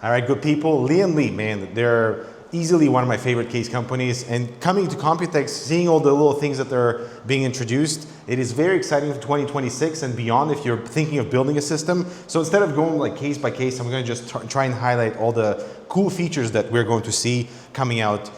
All right, good people. Lian Li, man, they're easily one of my favorite case companies. And coming to Computex, seeing all the little things that are being introduced, it is very exciting for 2026 and beyond if you're thinking of building a system. So instead of going like case by case, I'm going to just try and highlight all the cool features that we're going to see coming out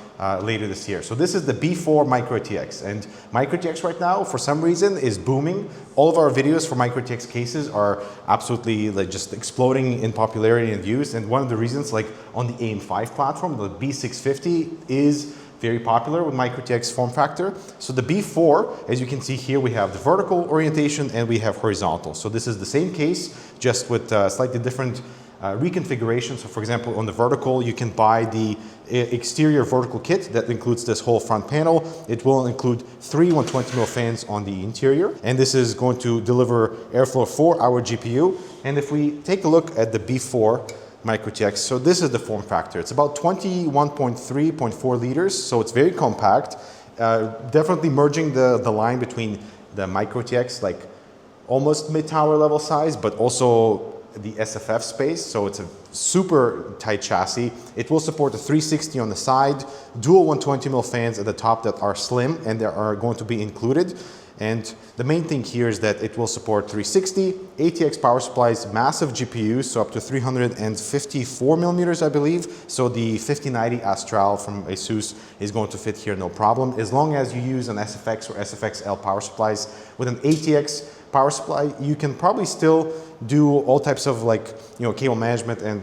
later this year. So this is the B4 micro-ATX, and micro-ATX right now, for some reason, is booming. All of our videos for micro-ATX cases are absolutely like just exploding in popularity and views. And one of the reasons, like on the AM5 platform, the B650 is very popular with micro-ATX form factor. So the B4, as you can see here, we have the vertical orientation and we have horizontal. So this is the same case, just with slightly different reconfiguration. So for example, on the vertical, you can buy the exterior vertical kit that includes this whole front panel. It will include 3 120mm fans on the interior, and this is going to deliver airflow for our GPU. And if we take a look at the B4 micro-ATX, so this is the form factor. It's about 21.3.4 liters, so it's very compact. Definitely merging the line between the micro-ATX, like almost mid-tower level size, but also the SFF space, so it's a super tight chassis. It will support a 360 on the side, dual 120mm fans at the top that are slim and they are going to be included. And the main thing here is that it will support 360, ATX power supplies, massive GPUs, so up to 354mm, I believe. So the 5090 Astral from Asus is going to fit here no problem, as long as you use an SFX or SFXL power supplies. With an ATX power supply, you can probably still do all types of cable management and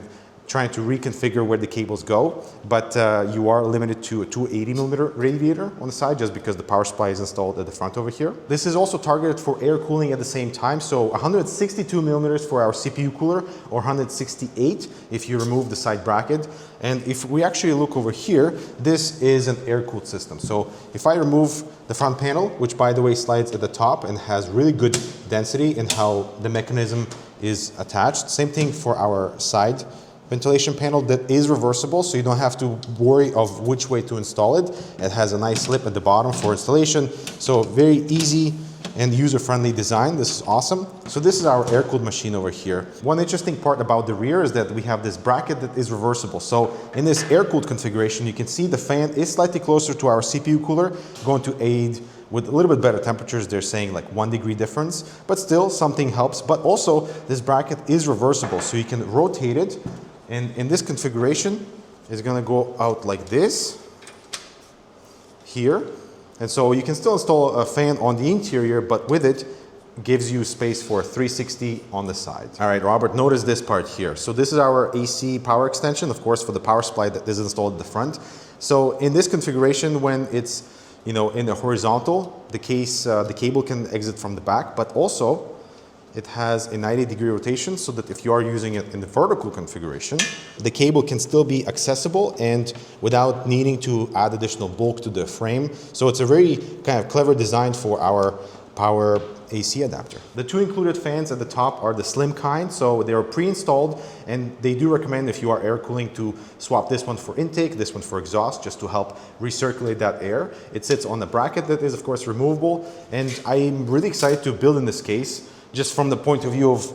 trying to reconfigure where the cables go, but you are limited to a 280mm radiator on the side just because the power supply is installed at the front over here. This is also targeted for air cooling at the same time, so 162mm for our CPU cooler or 168 if you remove the side bracket. And if we actually look over here, this is an air-cooled system. So if I remove the front panel, which by the way slides at the top and has really good density in how the mechanism is attached. Same thing for our side ventilation panel that is reversible, so you don't have to worry of which way to install it. It has a nice lip at the bottom for installation, so very easy and user-friendly design. This is awesome. So this is our air-cooled machine over here. One interesting part about the rear is that we have this bracket that is reversible. So in this air-cooled configuration, you can see the fan is slightly closer to our CPU cooler, going to aid with a little bit better temperatures. They're saying like 1 degree difference, but still something helps. But also this bracket is reversible, so you can rotate it. And in this configuration, it's gonna go out like this here. And so you can still install a fan on the interior, but with it, gives you space for 360 on the side. All right, Robert, notice this part here. So this is our AC power extension, of course, for the power supply that is installed at the front. So in this configuration, when it's in the horizontal, the cable can exit from the back, but also it has a 90-degree rotation so that if you are using it in the vertical configuration, the cable can still be accessible and without needing to add additional bulk to the frame. So it's a very kind of clever design for our power AC adapter. The 2 included fans at the top are the slim kind, so they are pre-installed, and they do recommend if you are air cooling to swap this one for intake, this one for exhaust, just to help recirculate that air. It sits on the bracket that is of course removable, and I'm really excited to build in this case just from the point of view of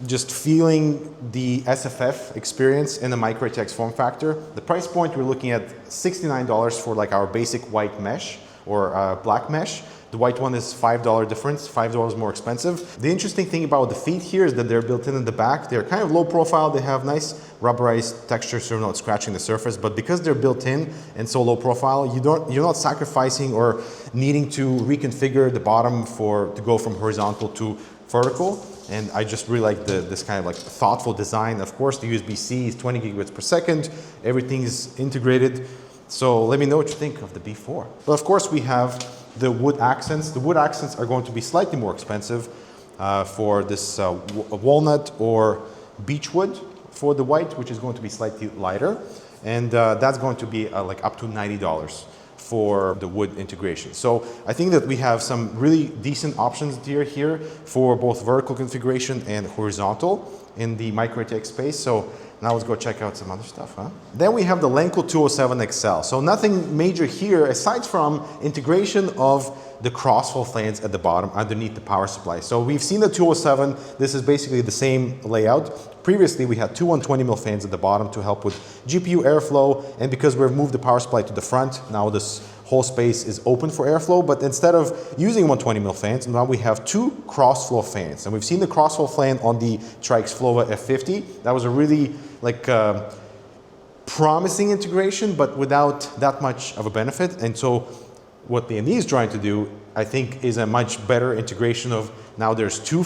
just feeling the SFF experience in the micro-ATX form factor. The price point, we're looking at $69 for like our basic white mesh or black mesh. The white one is $5 difference, $5 more expensive. The interesting thing about the feet here is that they're built in the back. They're kind of low profile. They have nice rubberized texture, so you're not scratching the surface. But because they're built in and so low profile, you're not sacrificing or needing to reconfigure the bottom to go from horizontal to vertical. And I just really like this kind of like thoughtful design. Of course, the USB-C is 20 gigabits per second. Everything is integrated. So let me know what you think of the B4. But of course, we have the wood accents. The wood accents are going to be slightly more expensive for this walnut or beechwood for the white, which is going to be slightly lighter. And that's going to be like up to $90 for the wood integration. So I think that we have some really decent options here for both vertical configuration and horizontal in the micro-ATX space. So now let's go check out some other stuff, huh? Then we have the Lancool 207 XL. So nothing major here aside from integration of the crossflow fans at the bottom underneath the power supply. So we've seen the 207. This is basically the same layout. Previously, we had two 120mm fans at the bottom to help with GPU airflow, and because we've moved the power supply to the front, now this whole space is open for airflow. But instead of using 120mm fans, now we have two cross-flow fans. And we've seen the cross-flow fan on the Trix Flova F50. That was a really promising integration, but without that much of a benefit. And so what Lian Li is trying to do, I think, is a much better integration of, now there's two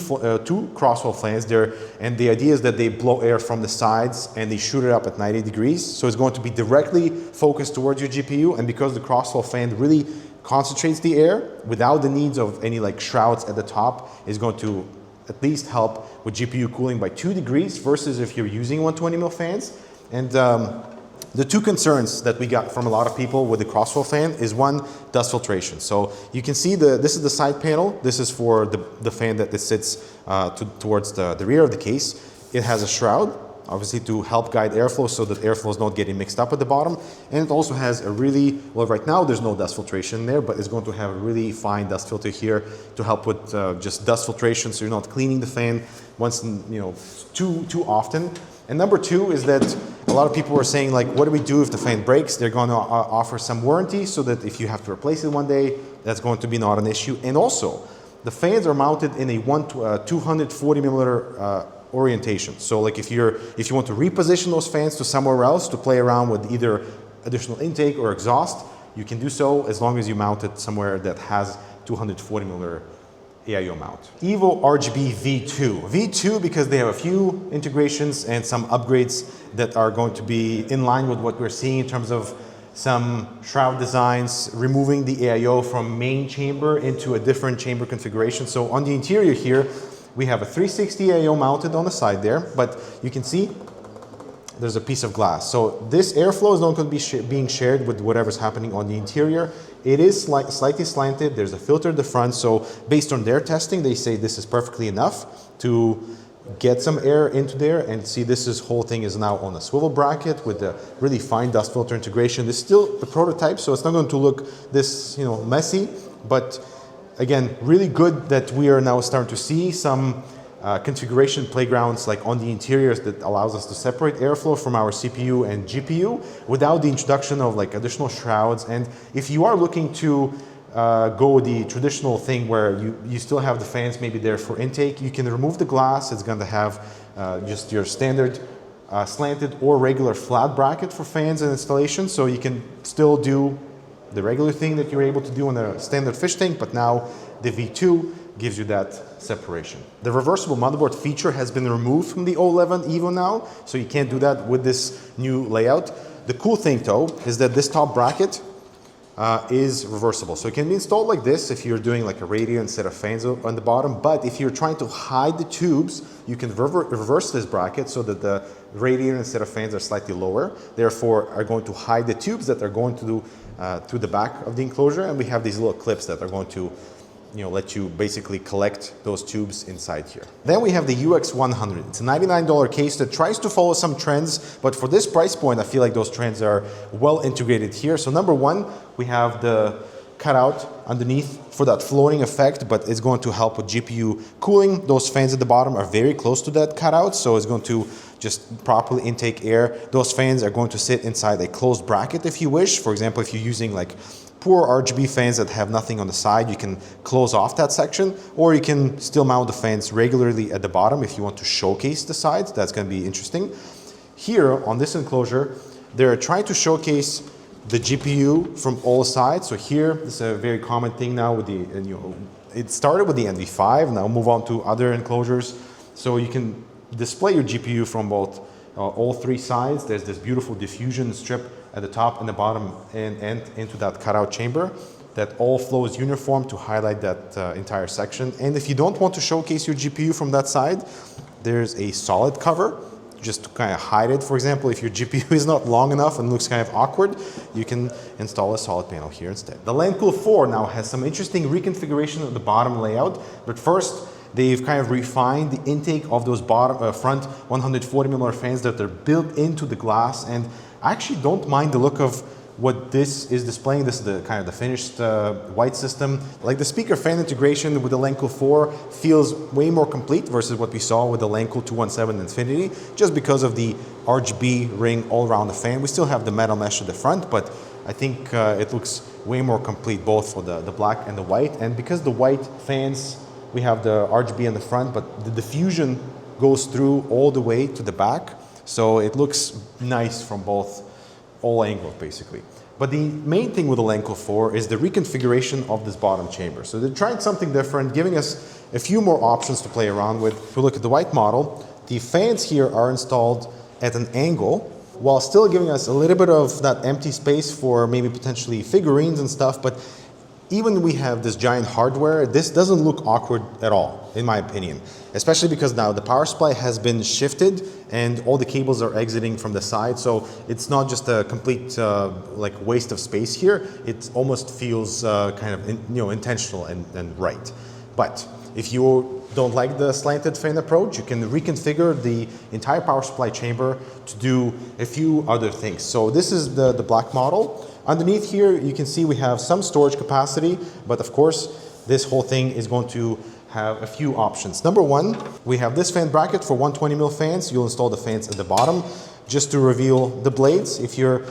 cross-flow fans there, and the idea is that they blow air from the sides and they shoot it up at 90 degrees. So it's going to be directly focused towards your GPU, and because the cross-flow fan really concentrates the air without the needs of any like shrouds at the top, is going to at least help with GPU cooling by 2 degrees versus if you're using 120mm fans. And the two concerns that we got from a lot of people with the cross-flow fan is one, dust filtration. So you can see this is the side panel. This is for the fan that sits towards the rear of the case. It has a shroud, obviously to help guide airflow so that airflow is not getting mixed up at the bottom. And it also has a really, well, right now there's no dust filtration there, but it's going to have a really fine dust filter here to help with just dust filtration, so you're not cleaning the fan once, too often. And number two is that a lot of people were saying, like, what do we do if the fan breaks? They're going to offer some warranty so that if you have to replace it one day, that's going to be not an issue. And also, the fans are mounted in a 240mm orientation. So like if you want to reposition those fans to somewhere else to play around with either additional intake or exhaust, you can do so as long as you mount it somewhere that has 240mm AIO mount. Evo RGB V2. V2 because they have a few integrations and some upgrades that are going to be in line with what we're seeing in terms of some shroud designs, removing the AIO from main chamber into a different chamber configuration. So on the interior here, we have a 360 AIO mounted on the side there, but you can see there's a piece of glass. So this airflow is not going to be being shared with whatever's happening on the interior. It is slightly slanted. There's a filter at the front. So based on their testing, they say this is perfectly enough to get some air into there. And see, this whole thing is now on a swivel bracket with a really fine dust filter integration. This is still a prototype, so it's not going to look this messy. But again, really good that we are now starting to see some configuration playgrounds like on the interiors that allows us to separate airflow from our CPU and GPU without the introduction of like additional shrouds. And if you are looking to go the traditional thing where you still have the fans maybe there for intake, you can remove the glass. It's going to have just your standard slanted or regular flat bracket for fans and installation, so you can still do the regular thing that you're able to do on a standard fish tank, but now the V2 gives you that separation. The reversible motherboard feature has been removed from the O11 Evo now, so you can't do that with this new layout. The cool thing though is that this top bracket is reversible. So it can be installed like this if you're doing like a radio instead of fans on the bottom, but if you're trying to hide the tubes, you can reverse this bracket so that the radiator instead of fans are slightly lower, therefore are going to hide the tubes that are going to the back of the enclosure, and we have these little clips that are going to let you basically collect those tubes inside here. Then we have the UX100. It's a $99 case that tries to follow some trends, but for this price point, I feel like those trends are well integrated here. So number one, we have the cutout underneath for that floating effect, but it's going to help with GPU cooling. Those fans at the bottom are very close to that cutout, so it's going to just properly intake air. Those fans are going to sit inside a closed bracket if you wish. For example, if you're using like poor RGB fans that have nothing on the side, you can close off that section, or you can still mount the fans regularly at the bottom if you want to showcase the sides. That's going to be interesting. Here on this enclosure, they're trying to showcase the GPU from all sides. So here, this is a very common thing now with it started with the NV5, now move on to other enclosures. So you can display your GPU from both all three sides. There's this beautiful diffusion strip at the top and the bottom and into that cutout chamber that all flows uniform to highlight that entire section. And if you don't want to showcase your GPU from that side, there's a solid cover just to kind of hide it. For example, if your GPU is not long enough and looks kind of awkward, you can install a solid panel here instead. The Lancool 4 now has some interesting reconfiguration of the bottom layout, but first, they've kind of refined the intake of those front 140mm fans that are built into the glass, and I actually don't mind the look of what this is displaying. This is the kind of the finished white system. Like the speaker fan integration with the Lancool 4 feels way more complete versus what we saw with the Lancool 217 Infinity, just because of the RGB ring all around the fan. We still have the metal mesh at the front, but I think it looks way more complete, both for the black and the white. And because the white fans, we have the RGB in the front, but the diffusion goes through all the way to the back. So it looks nice from all angles, basically. But the main thing with the Lancool 4 is the reconfiguration of this bottom chamber. So they're trying something different, giving us a few more options to play around with. If we look at the white model, the fans here are installed at an angle, while still giving us a little bit of that empty space for maybe potentially figurines and stuff. But even we have this giant hardware, this doesn't look awkward at all, in my opinion. Especially because now the power supply has been shifted and all the cables are exiting from the side. So it's not just a complete like waste of space here. It almost feels kind of intentional and right. But if you don't like the slanted fan approach, you can reconfigure the entire power supply chamber to do a few other things. So this is the black model. Underneath here, you can see we have some storage capacity, but of course, this whole thing is going to have a few options. Number one, we have this fan bracket for 120mm fans. You'll install the fans at the bottom just to reveal the blades if you're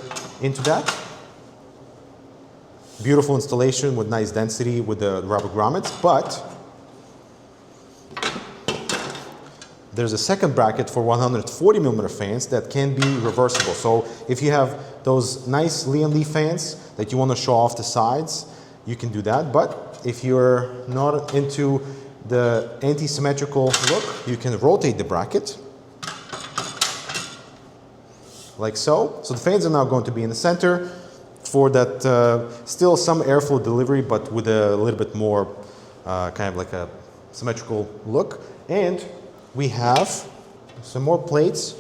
into that. Beautiful installation with nice density with the rubber grommets, but there's a second bracket for 140mm fans that can be reversible. So if you have those nice Lian Li fans that you want to show off the sides, you can do that. But if you're not into the anti-symmetrical look, you can rotate the bracket like so. So the fans are now going to be in the center for that still some airflow delivery, but with a little bit more kind of like a symmetrical look. And we have some more plates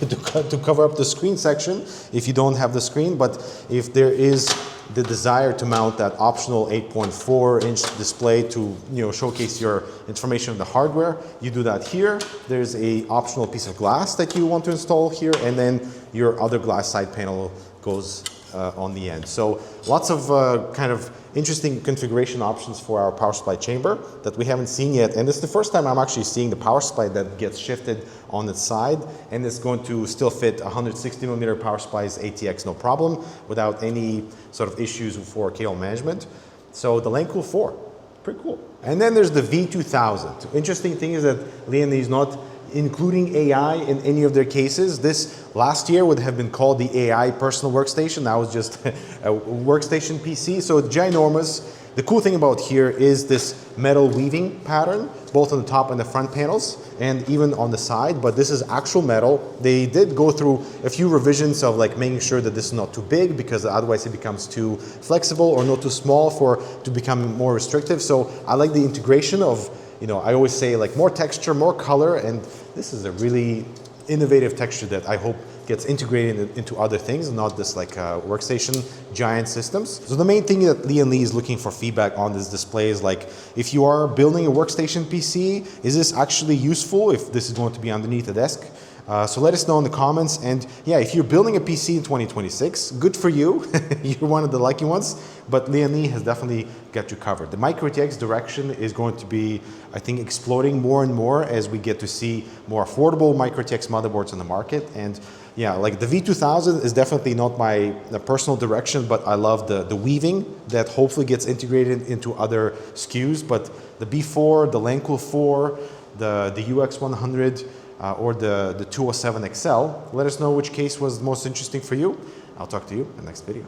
to cover up the screen section if you don't have the screen, but if there is the desire to mount that optional 8.4-inch display to showcase your information on the hardware, you do that here. There's a optional piece of glass that you want to install here, and then your other glass side panel goes on the end. So lots of kind of interesting configuration options for our power supply chamber that we haven't seen yet. And this is the first time I'm actually seeing the power supply that gets shifted on its side, and it's going to still fit 160mm power supplies ATX no problem without any sort of issues for cable management. So the Lancool 4, pretty cool. And then there's the V2000. Interesting thing is that Lian Li is not including AI in any of their cases. This last year would have been called the AI personal workstation. Now it's just a workstation PC, so it's ginormous. The cool thing about here is this metal weaving pattern, both on the top and the front panels, and even on the side, but this is actual metal. They did go through a few revisions of like making sure that this is not too big, because otherwise it becomes too flexible, or not too small to become more restrictive. So I like the integration of, I always say like more texture, more color, and this is a really innovative texture that I hope gets integrated into other things, not this like workstation giant systems. So the main thing that Lian Li is looking for feedback on this display is like, if you are building a workstation PC, is this actually useful if this is going to be underneath a desk? So let us know in the comments. And yeah, if you're building a PC in 2026, good for you. You're one of the lucky ones. But Lian Li has definitely got you covered. The micro-ATX direction is going to be, I think, exploding more and more as we get to see more affordable micro-ATX motherboards on the market. And yeah, like the V2000 is definitely not my personal direction, but I love the weaving that hopefully gets integrated into other SKUs. But the B4, the Lancool 4, the UX100, or the 207 XL. Let us know which case was most interesting for you. I'll talk to you in the next video.